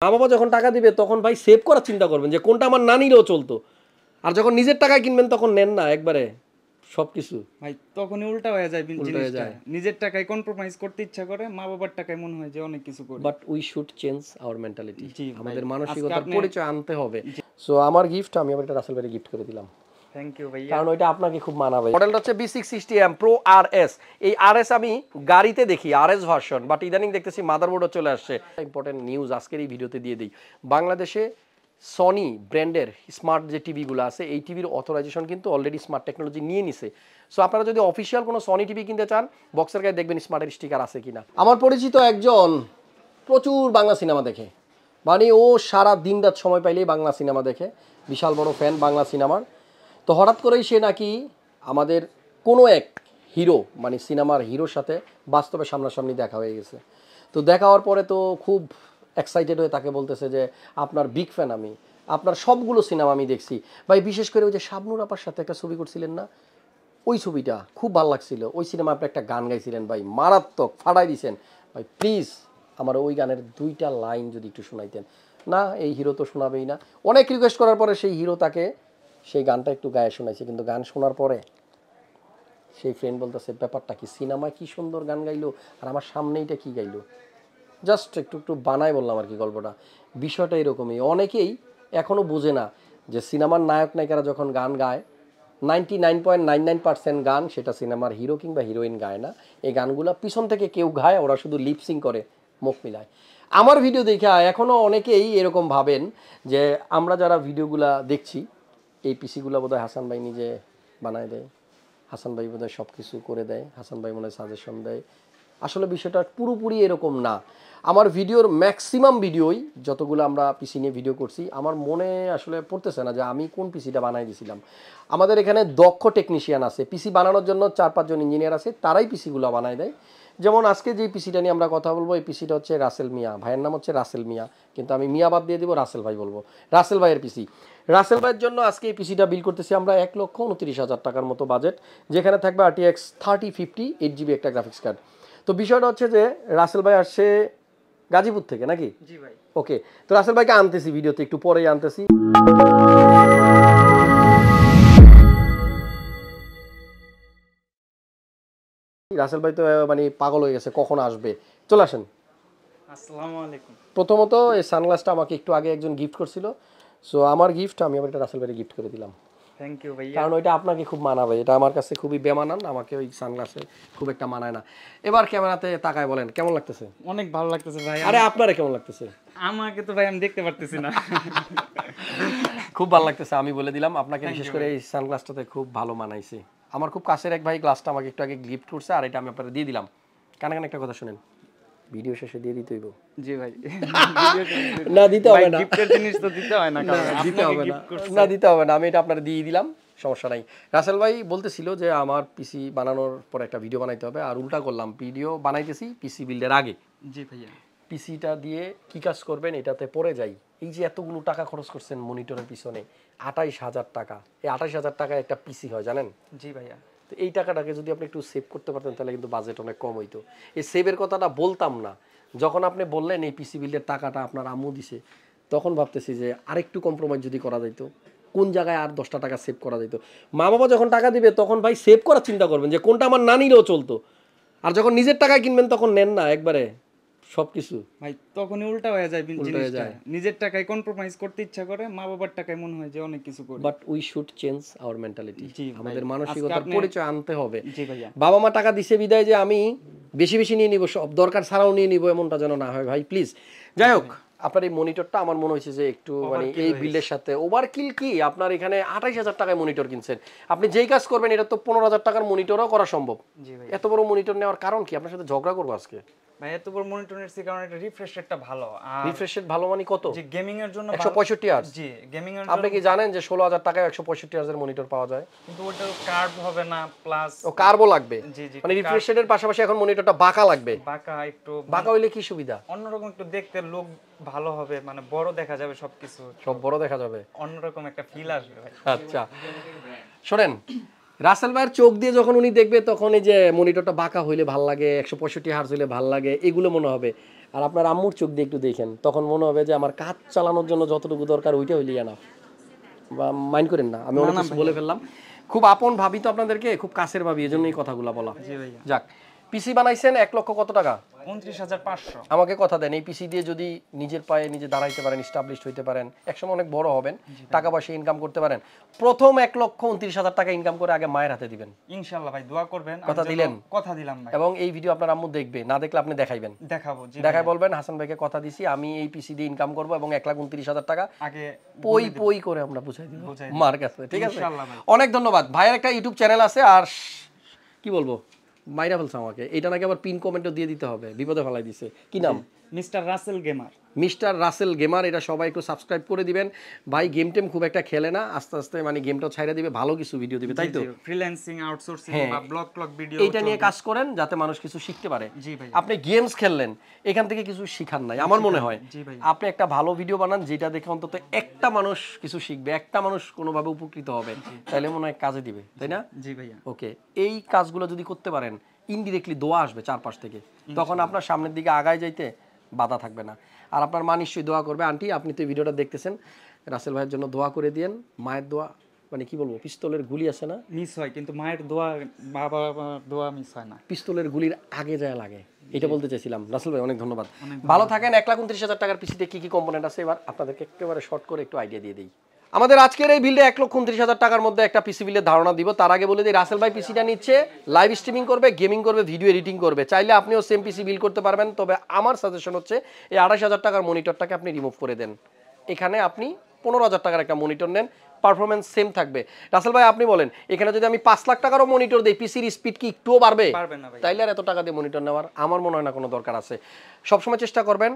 মা বাবা যখন টাকা দিবে তখন ভাই সেভ করার চিন্তা করবেন যে কোনটা আমার না নিলেও চলতো, আর যখন নিজের টাকায় কিনবেন তখন নেন না একবারে সবকিছু। ভাই তখনই উল্টা হয়ে যায় জিনিসটা, নিজের টাকায় কম্প্রোমাইজ করতে ইচ্ছা করে, মা বাবার টাকায় মনে হয় যে অনেক কিছু করি। But we should change our mentality, আমাদের মানসিকতার পরিচয় আনতে হবে। সো আমার গিফট আমি আবার এটা রাসেল ভাইকে গিফট করে দিলাম। থ্যাংক ইউ ভাইয়া, কারণ ওইটা আপনাকে খুব মানাবে। মডেলটা হচ্ছে B660M Pro RS। এই RS আমি গাড়িতে দেখি RS ভার্সন, বাট ইদানিং দেখতেছি মাদারবোর্ডও চলে আসছে। ইম্পর্টেন্ট নিউজ আজকের এই ভিডিওতে দিয়ে দিই। বাংলাদেশে সনি ব্র্যান্ডের স্মার্ট যে টিভিগুলো আছে এই টিভির অথরাইজেশন কিন্তু অলরেডি স্মার্ট টেকনোলজি নিয়ে নিছে। সো আপনারা যদি অফিসিয়াল কোনো সনি টিভি কিনতে চান বক্সের গায়ে দেখবেন স্মার্টের স্টিকার আছে কিনা। আমার পরিচিত একজন প্রচুর বাংলা সিনেমা দেখে, মানে ও সারা দিন রাত সময় পাইলেই বাংলা সিনেমা দেখে, বিশাল বড় ফ্যান বাংলা সিনেমার। তো হঠাৎ করেই সে নাকি আমাদের কোনো এক হিরো মানে সিনেমার হিরোর সাথে বাস্তবে সামনাসামনি দেখা হয়ে গেছে। তো দেখা হওয়ার পরে তো খুব এক্সাইটেড হয়ে তাকে বলতেছে যে আপনার বিগ ফ্যান আমি, আপনার সবগুলো সিনেমা আমি দেখছি ভাই, বিশেষ করে ওই যে শাবনূর আপার সাথে একটা ছবি করছিলেন না, ওই ছবিটা খুব ভালো লাগছিল। ওই সিনেমা আপনি একটা গান গাইছিলেন ভাই, মারাত্মক ফাটাই দিয়েছেন ভাই, প্লিজ আমার ওই গানের 2টা লাইন যদি একটু শোনাইতেন। না এই হিরো তো শোনাবেই না। অনেক রিকোয়েস্ট করার পরে সেই হিরো তাকে সেই গানটা একটু গায়ে শোনাইছে, কিন্তু গান শোনার পরে সেই ফ্রেন্ড বলতেছে ব্যাপারটা কি, সিনেমায় কি সুন্দর গান গাইলো আর আমার সামনেইটা কি গাইলো। জাস্ট একটু একটু বানাই বললাম আর কি গল্পটা। বিষয়টা এরকমই, অনেকেই এখনও বোঝে না যে সিনেমার নায়ক নায়িকারা যখন গান গায় 99.99% গান সেটা সিনেমার হিরো কিংবা হিরোইন গায় না। এই গানগুলো পিছন থেকে কেউ গায়, ওরা শুধু লিপসিং করে, মুখ মিলায়। আমার ভিডিও দেখে এখনও অনেকেই এরকম ভাবেন যে আমরা যারা ভিডিওগুলা দেখছি এই পিসিগুলো বোধহয় হাসান ভাই নিজে বানায় দেয়, হাসান ভাই বোধহয় সব কিছু করে দেয়, হাসান ভাই মনে হয় সাজেশন দেয়। আসলে বিষয়টা পুরোপুরি এরকম না। আমার ভিডিওর ম্যাক্সিমাম ভিডিওই যতগুলো আমরা পিসি নিয়ে ভিডিও করছি আমার মনে আসলে পড়তেছে না যে আমি কোন পিসিটা বানাই দিয়েছিলাম। আমাদের এখানে দক্ষ টেকনিশিয়ান আছে, পিসি বানানোর জন্য 4-5 জন ইঞ্জিনিয়ার আছে, তারাই পিসিগুলো বানায় দেয়। যেমন আজকে যে পিসিটা নিয়ে আমরা কথা বলবো এই পিসিটা হচ্ছে রাসেল মিয়া, ভাইয়ের নাম হচ্ছে রাসেল মিয়া, কিন্তু আমি মিয়া বাদ দিয়ে দিব, রাসেল ভাই বলবো। রাসেল ভাইয়ের পিসি, রাসেল ভাইয়ের জন্য আজকে এই পিসিটা বিল করতেছি আমরা 1,29,000 টাকার মতো বাজেট, যেখানে থাকবে RTX 3050 8GB একটা গ্রাফিক্স কার্ড। তো বিষয়টা হচ্ছে যে রাসেল ভাই আসছে গাজীপুর থেকে নাকি? জি ভাই। ওকে, তো রাসেল ভাইকে আনতেছি ভিডিওতে, একটু পরেই আনতেছি। রাসেল ভাই তো মানে পাগল হয়ে গেছে, কখন আসবে, চলে আসেন। আসসালামু আলাইকুম। প্রথমত এই সানগ্লাসটা আমাকে একটু আগে একজন গিফট করছিল, সো আমার গিফট আমি আবার এটা রাসেল ভাইকে গিফট করে দিলাম। থ্যাংক ইউ ভাইয়া, কারণ ওইটা আপনাকে খুব মানাবে, এটা আমার কাছে খুবই বেমানান, আমাকে ওই সানগ্লাসে খুব একটা মানায় না। এবার ক্যামেরাতে তাকায় বলেন কেমন লাগতেছে? অনেক ভালো লাগতেছে ভাই। আরে আপনারে কেমন লাগতেছে? আমাকে তো ভাই আমি দেখতে পারতেছি না। খুব ভালো লাগতেছে, আমি বলে দিলাম আপনাকে, বিশেষ করে এই সানগ্লাসটাতে খুব ভালো মানাইছে। আমার খুব কাছের এক ভাই গ্লাসটা আমাকে একটু আগে গিফট করছে, আর এটা আমি আপনাকে দিয়ে দিলাম। কানে কানে একটা কথা শুনেন, ভিডিও শেষে দিয়ে দিতে হইব। জি ভাই। না দিতে হবে না, গিফটের জিনিস তো দিতে হয় না, কারণ দিতে হবে না, না দিতে হবে না, আমি এটা আপনার দিয়ে দিলাম, সমস্যা নাই। রাসেল ভাই বলতেছিল যে আমার পিসি বানানোর পর একটা ভিডিও বানাইতে হবে, আর উল্টা করলাম, ভিডিও বানাইতেছি পিসি বিল্ডের আগে। জি ভাইয়া। পিসিটা দিয়ে কি কাজ করবেন এটাতে পরে যাই। এই যে এতগুলো টাকা খরচ করছেন মনিটরের পিছনে, 28,000 টাকা, এই 28,000 টাকায় একটা পিসি হয় জানেন? জি ভাইয়া। তো এই টাকাটাকে যদি আপনি একটু সেভ করতে পারতেন তাহলে কিন্তু বাজেট অনেক কম হইতো। এই সেভের কথাটা বলতাম না, যখন আপনি বললেন এই পিসি বিল্ডের টাকাটা আপনার আম্মু দিছে, তখন ভাবতেছি যে আরেকটু কম্প্রোমাইজ যদি করা যেত, কোন জায়গায় আর 10টা টাকা সেভ করা যেত। মা বাবা যখন টাকা দিবে তখন ভাই সেভ করার চিন্তা করবেন যে কোনটা আমার না নিলেও চলতো, আর যখন নিজের টাকায় কিনবেন তখন নেন না একবারে সবকিছু। ভাই তখনই উল্টা হয়ে যায় জিনিসটা, নিজের টাকায় কম্প্রোমাইজ করতে ইচ্ছা করে, মা বাবার টাকায় মনে হয় যে অনেক কিছু করি। But we should change our mentality, আমাদের মানসিকতার পরিচয় আনতে হবে। জি ভাইয়া। বাবা মা টাকা দিছে বিদায় যে আমি বেশি বেশি নিয়ে নিব, সব দরকার ছাড়াও নিয়ে নিব, এমনটা যেন না হয় ভাই প্লিজ। যাই হোক, আপনার এই মনিটরটা আমার মনে হয়েছে যে একটু মানে এই বিলের সাথে ওভারকিল। কি আপনার এখানে 28,000 টাকায় মনিটর কিনছেন, আপনি যেই কাজ করবেন এটা তো 15,000 টাকার মনিটরও করা সম্ভব। এত বড় মনিটর নেওয়ার কারণ কি? আপনার সাথে ঝগড়া করবো আজকে ভাই। এত বড় মনিটর নিচ্ছি কারণ এটা রিফ্রেশ রেটটা ভালো। আর রিফ্রেশ রেট ভালো মানে কত? জি গেমিং এর জন্য 165 হার্জ। জি গেমিং এর জন্য। আপনি কি জানেন যে 16,000 টাকায় 165 হার্জের মনিটর পাওয়া যায়? কিন্তু ওটা কার্ভ হবে না, প্লাস ও কার্ভও লাগবে। জি জি, মানে রিফ্রেশ রেটের পাশাপাশি এখন মনিটরটা বাঁকা লাগবে। বাঁকা একটু, বাঁকা হইলে কি সুবিধা? অন্যরকম একটু দেখতে লুক ভালো হবে, মানে বড় দেখা যাবে, সবকিছু সব বড় দেখা যাবে, অন্যরকম একটা ফিল আসবে ভাই। আচ্ছা শোনেন, রাসেল ভাইয়ের চোখ দিয়ে যখন উনি দেখবে তখন এই যে মনিটরটা বাঁকা হইলে ভাল লাগে, 165 হার্জ হইলে ভাল লাগে, এগুলো মনে হবে। আর আপনার আম্মুর চোখ দিয়ে একটু দেখেন, তখন মনে হবে যে আমার কাজ চালানোর জন্য যতটুকু দরকার ওইটা হইলেই না। বা মাইন্ড করেন না, আমি অনেক কিছু বলে ফেললাম। খুব আপন ভাবি তো আপনাদেরকে, খুব কাছের ভাবি, এই জন্য এই কথাগুলো বলা। যাক, পিসি বানাইছেন 1 লক্ষ কত টাকা? 29,500। আমাকে কথা দেন, এই পিসি দিয়ে যদি নিজের পায়ে নিজে দাঁড়াইতে পারেন, স্টাবলিশড হইতে পারেন, একসময় অনেক বড় হবেন, টাকা পয়সা ইনকাম করতে পারেন, প্রথম 1,29,000 টাকা ইনকাম করে আগে মায়ের হাতে দিবেন ইনশাআল্লাহ ভাই, দোয়া করবেন। কথা দিলেন? কথা দিলাম ভাই। এবং এই ভিডিও আপনার আম্মু দেখবে, না দেখলে আপনি দেখাইবেন। দেখাবো, জি। দেখাই বলবেন হাসান ভাইকে কথা দিছি, আমি এই পিসি দিয়ে ইনকাম করব এবং 1,29,000 টাকা আগে পই পই করে আমরা বুঝাই দিব মার কাছে, ঠিক আছে? অনেক ধন্যবাদ ভাইয়ের। একটা ইউটিউব চ্যানেল আছে, আর কি বলবো, মাইরা ফেলছে আমাকে, এটা নাকি আবার পিন কমেন্টও দিয়ে দিতে হবে, বিপদে ফেলাই দিছে। কি নাম? Mister Russell gamer. Mister Russell gamer, এটা সবাই একটু সাবস্ক্রাইব করে দিবেন। ভাই গেম টেম খুব একটা খেলে না, আস্তে আস্তে মানে গেমটাও ছাইরা দিবে, ভালো কিছু ভিডিও দিবে, তাই তো? ফ্রিল্যান্সিং, আউটসোর্সিং বা ব্লগ ভিডিও, এইটা নিয়ে কাজ করেন যাতে মানুষ কিছু শিখতে পারে। জি ভাই। আপনি গেমস খেললেন, এখান থেকে কিছু শিখার নাই আমার মনে হয়। আপনি একটা ভালো ভিডিও বানান যেটা দেখে অন্তত একটা মানুষ কিছু শিখবে, একটা মানুষ কোনোভাবে উপকৃত হবে, তাহলে মনে হয় কাজে দিবে, তাই না? জি ভাইয়া। ওকে, এই কাজগুলো যদি করতে পারেন, ইনডিরেক্টলি দোয়া আসবে চারপাশ থেকে, তখন আপনার সামনের দিকে আগায় যাইতে বাধা থাকবে না। আর আপনার মা নিশ্চয়ই দোয়া করবে। আন্টি, আপনি তো এই ভিডিওটা দেখতেছেন, রাসেল ভাইয়ের জন্য দোয়া করে দিয়েন। মায়ের দোয়া মানে কি বলবো, পিস্তলের গুলি আছে না, মিস হয়, কিন্তু মায়ের দোয়া, বাবা দোয়া মিস হয় না, পিস্তলের গুলির আগে যায় লাগে, এটা বলতে চাইছিলাম। রাসেল ভাই অনেক ধন্যবাদ, ভালো থাকেন। 1,29,000 টাকার পিসিতে কি কি কম্পোনেন্ট আছে এবার আপনাদেরকে একেবারে শর্ট করে একটু আইডিয়া দিয়ে দিই। আমাদের আজকের এই বিল্ডে 1,29,000 টাকার মধ্যে একটা পিসি বিলের ধারণা দিব। তার আগে বলে দিই, রাসেল ভাই পিসিটা নিচ্ছে লাইভ স্ট্রিমিং করবে, গেমিং করবে, ভিডিও এডিটিং করবে। চাইলে আপনিও সেম পিসি বিল করতে পারবেন, তবে আমার সাজেশন হচ্ছে এই 28,000 টাকার মনিটরটাকে আপনি রিমুভ করে দেন, এখানে আপনি 15,000 টাকার একটা মনিটর নেন, পারফরমেন্স সেম থাকবে। রাসেল ভাই আপনি বলেন, এখানে যদি আমি 5 লাখ টাকারও মনিটর দিই, পিসির স্পিড কি একটুও বাড়বে? তাইলে আর এত টাকা দিয়ে মনিটর নেওয়ার আমার মনে হয় না কোনো দরকার আছে। সবসময় চেষ্টা করবেন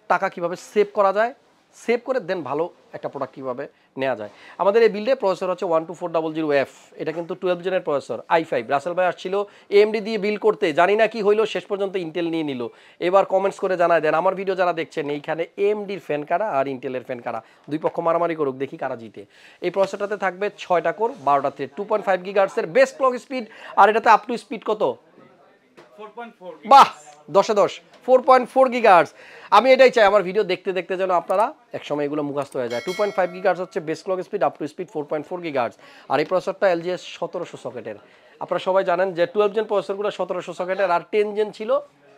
টাকা কিভাবে সেভ করা যায়, সেভ করে দেন ভালো একটা প্রোডাক্ট কীভাবে নেওয়া যায়। আমাদের এই বিল্ডে প্রসেসর হচ্ছে 12400F, এটা কিন্তু 12 জেনের প্রসেসর i5। রাসেল ভাই আসছিল AMD দিয়ে বিল করতে, জানি না কি হইলো, শেষ পর্যন্ত ইন্টেল নিয়ে নিল। এবার কমেন্টস করে জানায় দেন আমার ভিডিও যারা দেখছেন, এইখানে AMDর ফ্যান কারা আর ইন্টেলের ফ্যান কারা, দুই পক্ষ মারামারি করুক, দেখি কারা জিতে। এই প্রসেসরটাতে থাকবে 6টা কোর, 12টা থ্রেড, 2.5 GHz-এর বেস্ট ক্লক স্পিড, আর এটাতে আপ টু স্পিড কত? 4.4। বাহ, 10 এ 10, 4.4 GHz। আমি এটাই চাই আমার ভিডিও দেখতে দেখতে যেন আপনারা একসময় এগুলো মুখস্থ হয়ে যায়। 2.5 GHz হচ্ছে best clock speed, up to speed 4.4 GHz। আর এই প্রসেসরটা LGS 1700 সকেটের। আপনারা সবাই জানেন যে 12 জেন প্রসেসরগুলো 1700 সকেটের, আর 10 জেন ছিল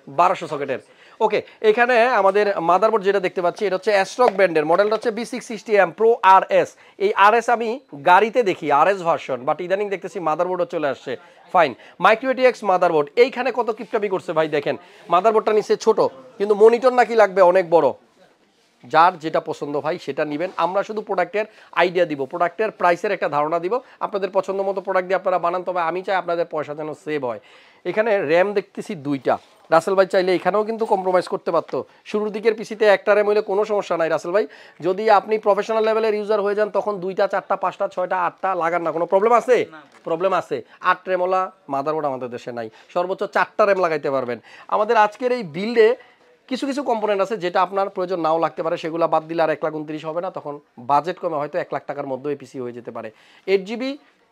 1200 সকেটের। ওকে, এখানে আমাদের মাদারবোর্ড যেটা দেখতে পাচ্ছি, এটা হচ্ছে অ্যাস্ট্রক ব্র্যান্ডের, মডেলটা হচ্ছে B660M Pro RS। এই RS আমি গাড়িতে দেখি RS ভার্সন, বাট ইদানিং দেখতেছি মাদারবোর্ডও চলে আসছে। Fine, micro RTX motherboard. এইখানে কত কিপটামি করছে ভাই, দেখেন মাদারবোর্ডটা নিচে ছোট, কিন্তু মনিটর নাকি লাগবে অনেক বড়। যার যেটা পছন্দ ভাই সেটা নেবেন, আমরা শুধু প্রোডাক্টের আইডিয়া দিব, প্রোডাক্টের প্রাইসের একটা ধারণা দিব, আপনাদের পছন্দ মতো প্রোডাক্ট দিয়ে আপনারা বানান। তবে আমি চাই আপনাদের পয়সা যেন সেভ হয়। এখানে র্যাম দেখতেছি 2টা, রাসেল ভাই চাইলে এখানেও কিন্তু কম্প্রোমাইজ করতে পারতো। শুরুর দিকের পিসিতে একটা র্যাম হইলে কোনো সমস্যা নাই রাসেল ভাই, যদি আপনি প্রফেশনাল লেভেলের ইউজার হয়ে যান তখন 2টা 4টা 5টা 6টা 8টা লাগান না, কোনো প্রবলেম আছে? প্রবলেম আছে। 8 র্যামওয়ালা মাদারবোর্ড আমাদের দেশে নাই, সর্বোচ্চ 4টা র্যাম লাগাইতে পারবেন। আমাদের আজকের এই বিল্ডে কিছু কিছু কম্পোনেন্ট আছে যেটা আপনার প্রয়োজন নাও লাগতে পারে, সেগুলো বাদ দিলে আর 1,29,000 হবে না, তখন বাজেট কমে হয়তো 1 লাখ টাকার মধ্যে এই পিসি হয়ে যেতে পারে। 8GB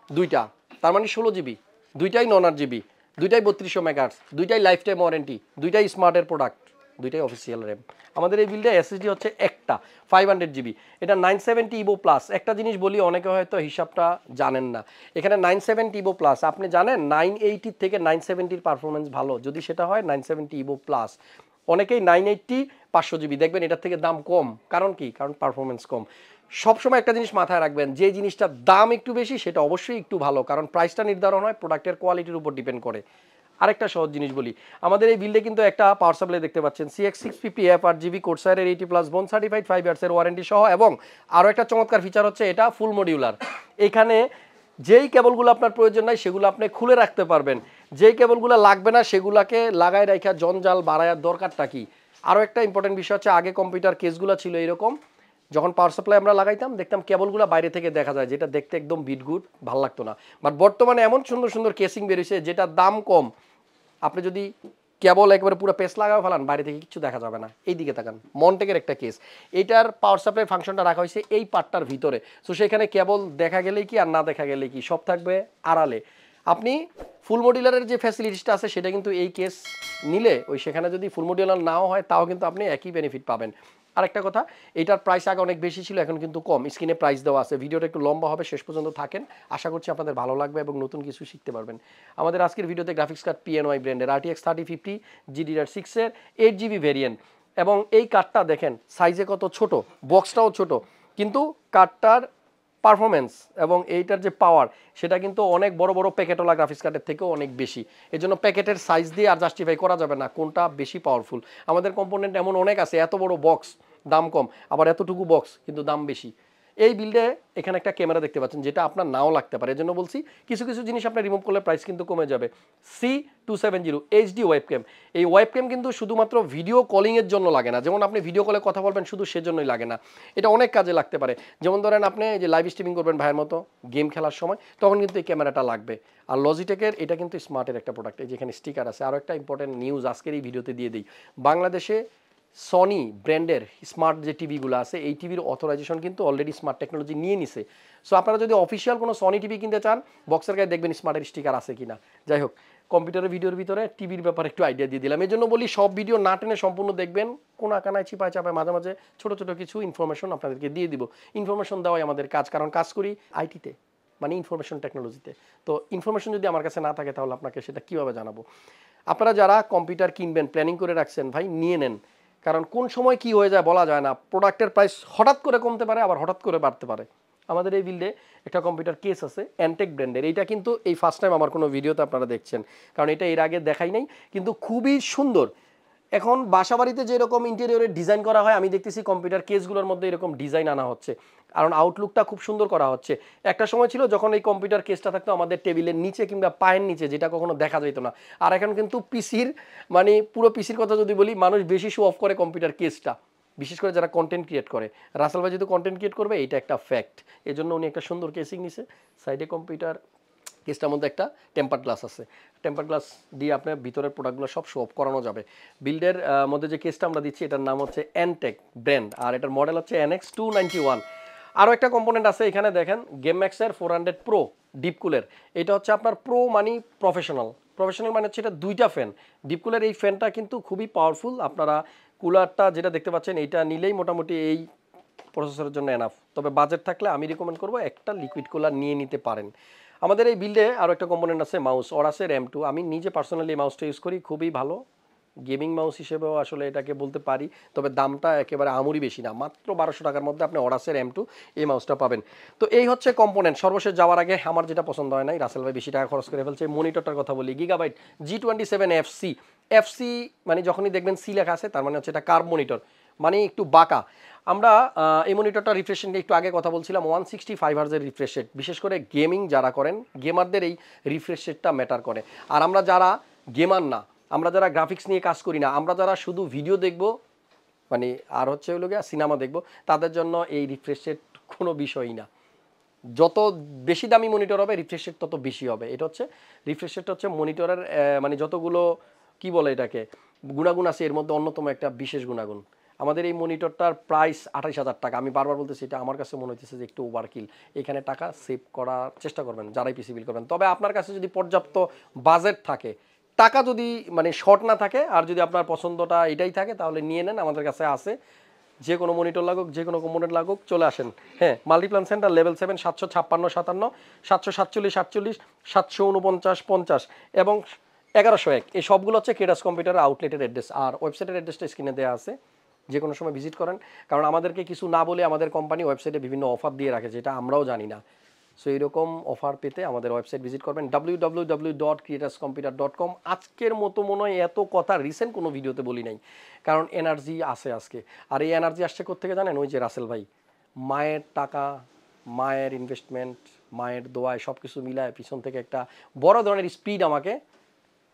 2টা, তার মানে 16GB, 2টাই নন 8GB, 2টাই 3200 মেগাহার্টজ, 2টাই লাইফ টাইম ওয়ারেন্টি, 2টাই স্মার্টের প্রোডাক্ট, 2টাই অফিসিয়াল র্যাম। আমাদের এই বিল্ডে SSD হচ্ছে একটা 500GB, এটা 970 ইভো প্লাস। একটা জিনিস বলি, অনেকে হয়তো হিসাবটা জানেন না, এখানে 970 ইভো প্লাস, আপনি জানেন 980 থেকে 970 পারফরমেন্স ভালো, যদি সেটা হয় 970 ইভো প্লাস। অনেকেই 980 500GB দেখবেন এটার থেকে দাম কম, কারণ কি? কারণ পারফরমেন্স কম। সবসময় একটা জিনিস মাথায় রাখবেন, যে জিনিসটার দাম একটু বেশি সেটা অবশ্যই একটু ভালো, কারণ প্রাইসটা নির্ধারণ হয় প্রোডাক্টের কোয়ালিটির উপর ডিপেন্ড করে। আরেকটা সহজ জিনিস বলি, আমাদের এই বিল্ডে কিন্তু একটা পাওয়ার সাপ্লাই দেখতে পাচ্ছেন, CX650F 8GB কোর্সায়ারের 80+ বোন সার্টিফাইড 5 ইয়ার্সের ওয়ারেন্টি সহ, এবং আরও একটা চমৎকার ফিচার হচ্ছে এটা ফুল মডিউলার। এখানে যেই কেবলগুলো আপনার প্রয়োজন নাই সেগুলো আপনি খুলে রাখতে পারবেন, যেই কেবলগুলো লাগবে না সেগুলোকে লাগায় রাখা জঞ্জাল বাড়ায়ার দরকারটা কি। আরও একটা ইম্পর্টেন্ট বিষয় হচ্ছে, আগে কম্পিউটার কেসগুলো ছিল এরকম, যখন পাওয়ার সাপ্লাই আমরা লাগাইতাম দেখতাম কেবলগুলো বাইরে থেকে দেখা যায়, যেটা দেখতে একদম বিটগুড, ভালো লাগতো না। বাট বর্তমানে এমন সুন্দর সুন্দর কেসিং বেরিয়েছে যেটার দাম কম, আপনি যদি কেবল একবারে পুরো পেস লাগাও ফেলান বাইরে থেকে কিছু দেখা যাবে না। এই দিকে তাকান, মনটেকের একটা কেস, এইটার পাওয়ার সাপ্লাই ফাংশনটা রাখা হয়েছে এই পার্টটার ভিতরে, সো সেখানে কেবল দেখা গেলেই কি আর না দেখা গেলেই কি, সব থাকবে আড়ালে। আপনি ফুল মডিউলারের যে ফ্যাসিলিটিসটা আছে সেটা কিন্তু এই কেস নিলে ওই সেখানে যদি ফুল মডিউলার নাও হয় তাও কিন্তু আপনি একই বেনিফিট পাবেন। আরেকটা কথা, এটার প্রাইস আগে অনেক বেশি ছিল, এখন কিন্তু কম। স্ক্রিনে প্রাইস দেওয়া আছে, ভিডিওটা একটু লম্বা হবে, শেষ পর্যন্ত থাকেন, আশা করছি আপনাদের ভালো লাগবে এবং নতুন কিছু শিখতে পারবেন। আমাদের আজকের ভিডিওতে গ্রাফিক্স কার্ড PNY ব্র্যান্ডের RTX 3050 GDDR6 এর 8GB ভেরিয়েন্ট, এবং এই কার্ডটা দেখেন সাইজে কত ছোট, বক্সটাও ছোট, কিন্তু কার্ডটার পারফরমেন্স এবং এইটার যে পাওয়ার সেটা কিন্তু অনেক বড় বড় প্যাকেটওয়ালা গ্রাফিক্স কার্ডের থেকেও অনেক বেশি। এই জন্য প্যাকেটের সাইজ দিয়ে আর জাস্টিফাই করা যাবে না কোনটা বেশি পাওয়ারফুল। আমাদের কম্পোনেন্ট এমন অনেক আছে, এত বড় বক্স দাম কম, আবার এতটুকু বক্স কিন্তু দাম বেশি। এই বিল্ডে এখানে একটা ক্যামেরা দেখতে পাচ্ছেন যেটা আপনার নাও লাগতে পারে, এজন্য বলছি কিছু কিছু জিনিস আপনি রিমুভ করলে প্রাইস কিন্তু কমে যাবে। C270 HD ওয়েবক্যাম, এই ওয়েবক্যাম কিন্তু শুধুমাত্র ভিডিও কলিংয়ের জন্য লাগে না, যেমন আপনি ভিডিও কলে কথা বলবেন শুধু সেজন্যই লাগে না, এটা অনেক কাজে লাগতে পারে। যেমন ধরেন আপনি যে লাইভ স্ট্রিমিং করবেন ভাইয়ের মতো গেম খেলার সময়, তখন কিন্তু এই ক্যামেরাটা লাগবে। আর লজিটেকের এটা কিন্তু স্মার্টের একটা প্রোডাক্ট, এই যেখানে স্টিকার আছে। আরও একটা ইম্পর্টেন্ট নিউজ আজকের এই ভিডিওতে দিয়ে দিই, বাংলাদেশে সনি ব্র্যান্ডের স্মার্ট যে টিভিগুলো আছে এই টিভির অথরাইজেশন কিন্তু অলরেডি স্মার্ট টেকনোলজি নিয়ে নিছে। সো আপনারা যদি অফিসিয়াল কোনো সনি টিভি কিনতে চান, বক্সের গায়ে দেখবেন স্মার্টের স্টিকার আছে কিনা। যাই হোক, কম্পিউটারের ভিডিওর ভিতরে টিভির ব্যাপারে একটু আইডিয়া দিয়ে দিলাম। এই জন্য বলি সব ভিডিও না টেনে সম্পূর্ণ দেখবেন, কোনা কানায় চিপায় চাপায় মাঝে মাঝে ছোটো ছোটো কিছু ইনফরমেশন আপনাদেরকে দিয়ে দিব। ইনফরমেশন দেওয়াই আমাদের কাজ, কারণ কাজ করি আইটিতে, মানে ইনফরমেশন টেকনোলজিতে। তো ইনফরমেশন যদি আমার কাছে না থাকে তাহলে আপনাকে সেটা কীভাবে জানাবো। আপনারা যারা কম্পিউটার কিনবেন প্ল্যানিং করে রাখছেন, ভাই নিয়ে নেন, কারণ কোন সময় কি হয়ে যায় বলা যায় না। প্রোডাক্টের প্রাইস হঠাৎ করে কমতে পারে, আবার হঠাৎ করে বাড়তে পারে। আমাদের এই বিল্ডে একটা কম্পিউটার কেস আছে অ্যান্টেক ব্র্যান্ডের, এইটা কিন্তু এই ফার্স্ট টাইম আমার কোনো ভিডিওতে আপনারা দেখছেন, কারণ এটা এর আগে দেখাই নাই, কিন্তু খুবই সুন্দর। এখন বাসাবাড়িতে যেরকম ইন্টেরিয়রের ডিজাইন করা হয়, আমি দেখতেছি কম্পিউটার কেসগুলোর মধ্যে এরকম ডিজাইন আনা হচ্ছে, কারণ আউটলুকটা খুব সুন্দর করা হচ্ছে। একটা সময় ছিল যখন এই কম্পিউটার কেসটা থাকতো আমাদের টেবিলের নিচে কিংবা পায়ের নিচে, যেটা কখনো দেখা যেত না। আর এখন কিন্তু পিসির, মানে পুরো পিসির কথা যদি বলি, মানুষ বেশি শো অফ করে কম্পিউটার কেসটা, বিশেষ করে যারা কন্টেন্ট ক্রিয়েট করে। রাসেল ভাই যেহেতু কন্টেন্ট ক্রিয়েট করবে, এইটা একটা ফ্যাক্ট, এই জন্য উনি একটা সুন্দর কেসিং নিছে। সাইডে কম্পিউটার কেসটার মধ্যে একটা টেম্পার গ্লাস আছে, টেম্পার গ্লাস দিয়ে আপনার ভিতরের প্রোডাক্টগুলো সব শো অফ করানো যাবে। বিল্ডের মধ্যে যে কেসটা আমরা দিচ্ছি এটার নাম হচ্ছে অ্যান্টেক ব্র্যান্ড, আর এটার মডেল হচ্ছে NX291। আরও একটা কম্পোনেন্ট আছে এখানে দেখেন, গেম ম্যাক্সের 400 প্রো ডিপ কুলের। এটা হচ্ছে আপনার প্রো মানে প্রফেশনাল, প্রফেশনাল মানে হচ্ছে এটা দুইটা ফ্যান। ডিপ কুলের এই ফ্যানটা কিন্তু খুবই পাওয়ারফুল। আপনারা কুলারটা যেটা দেখতে পাচ্ছেন এইটা নিলেই মোটামুটি এই প্রসেসরের জন্য এনাফ, তবে বাজেট থাকলে আমি রিকমেন্ড করবো একটা লিকুইড কুলার নিয়ে নিতে পারেন। আমাদের এই বিল্ডে আরও একটা কম্পোনেন্ট আছে মাউস, অরাসের M2। আমি নিজে পার্সোনালি এই মাউসটা ইউজ করি, খুবই ভালো গেমিং মাউস হিসেবেও আসলে এটাকে বলতে পারি, তবে দামটা একেবারে আমুরি বেশি না, মাত্র 1200 টাকার মধ্যে আপনি অরাসের M2 এই মাউসটা পাবেন। তো এই হচ্ছে কম্পোনেন্ট। সর্বশেষ যাওয়ার আগে আমার যেটা পছন্দ হয় নাই, রাসেল ভাই বেশি টাকা খরচ করে ফেলছে, মনিটরটার কথা বলি। Gigabyte G27FC। এফসি মানে যখনই দেখবেন সি লেখা আছে তার মানে হচ্ছে এটা কার্ভ মনিটর, মানে একটু বাঁকা। আমরা এই মনিটরটা রিফ্রেশ রেট নিয়ে একটু আগে কথা বলছিলাম, 165 হার্জের রিফ্রেশ রেট, বিশেষ করে গেমিং যারা করেন গেমারদের এই রিফ্রেশ রেটটা ম্যাটার করে। আর আমরা যারা গেমার না, আমরা যারা গ্রাফিক্স নিয়ে কাজ করি না, আমরা যারা শুধু ভিডিও দেখব, মানে আর হচ্ছে হলো গিয়ে সিনেমা দেখব, তাদের জন্য এই রিফ্রেশ রেট কোনো বিষয়ই না। যত বেশি দামি মনিটর হবে রিফ্রেশ রেট তত বেশি হবে। এটা হচ্ছে রিফ্রেশ রেটটা হচ্ছে মনিটরের মানে যতগুলো কি বলে এটাকে গুণাগুণ আছে এর মধ্যে অন্যতম একটা বিশেষ গুণাগুণ। আমাদের এই মনিটরটার প্রাইস 28,000 টাকা। আমি বারবার বলতেছি এটা আমার কাছে মনে হচ্ছে যে একটু ওভারকিল। এখানে টাকা সেভ করার চেষ্টা করবেন যারাই পিসি বিল করবেন, তবে আপনার কাছে যদি পর্যাপ্ত বাজেট থাকে, টাকা যদি মানে শর্ট না থাকে, আর যদি আপনার পছন্দটা এটাই থাকে তাহলে নিয়ে নেন, আমাদের কাছে আছে। যে কোনো মনিটর লাগুক, যে কোনো কম্পোনেন্ট লাগুক, চলে আসেন। হ্যাঁ, মাল্টিপ্লান সেন্টার লেভেল 7, 756 57 747 48 749 50 এবং 1101, এই সবগুলো হচ্ছে কেডাস কম্পিউটার আউটলেটের অ্যাড্রেস। আর ওয়েবসাইটের অ্যাড্রেসটা স্ক্রিনে দেওয়া আছে, যে কোনো সময় ভিজিট করেন, কারণ আমাদেরকে কিছু না বলে আমাদের কোম্পানি ওয়েবসাইটে বিভিন্ন অফার দিয়ে রাখে যেটা আমরাও জানি না। সো এইরকম অফার পেতে আমাদের ওয়েবসাইট ভিজিট করবেন www.creatorscomputer.com। আজকের মতো মনে হয় এত কথা রিসেন্ট কোনো ভিডিওতে বলি নাই, কারণ এনার্জি আসে আজকে। আর এই এনার্জি আসছে কোত্থেকে জানেন? ওই যে রাসেল ভাই, মায়ের টাকা, মায়ের ইনভেস্টমেন্ট, মায়ের দোয়ায় সব কিছু মিলায় পিছন থেকে একটা বড় ধরনের স্পিড আমাকে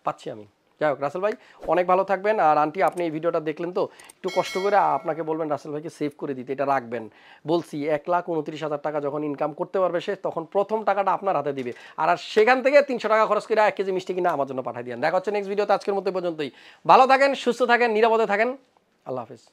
পাচ্ছি আমি। যাই হোক, রাসেল ভাই অনেক ভালো থাকবেন। আর আন্টি আপনি এই ভিডিওটা দেখলেন তো, একটু কষ্ট করে আপনাকে বলবেন রাসেল ভাইকে সেভ করে দিতে, এটা রাখবেন। বলছি 1,29,000 টাকা যখন ইনকাম করতে পারবে সে, তখন প্রথম টাকাটা আপনার হাতে দিবে, আর সেখান থেকে 300 টাকা খরচ করে 1 কেজি মিষ্টি কিনা আমার জন্য পাঠিয়ে দিন। দেখা হচ্ছে নেক্সট ভিডিওতে। আজকের মতো পর্যন্তই। ভালো থাকেন, সুস্থ থাকেন, নিরাপদে থাকেন। আল্লাহ হাফেজ।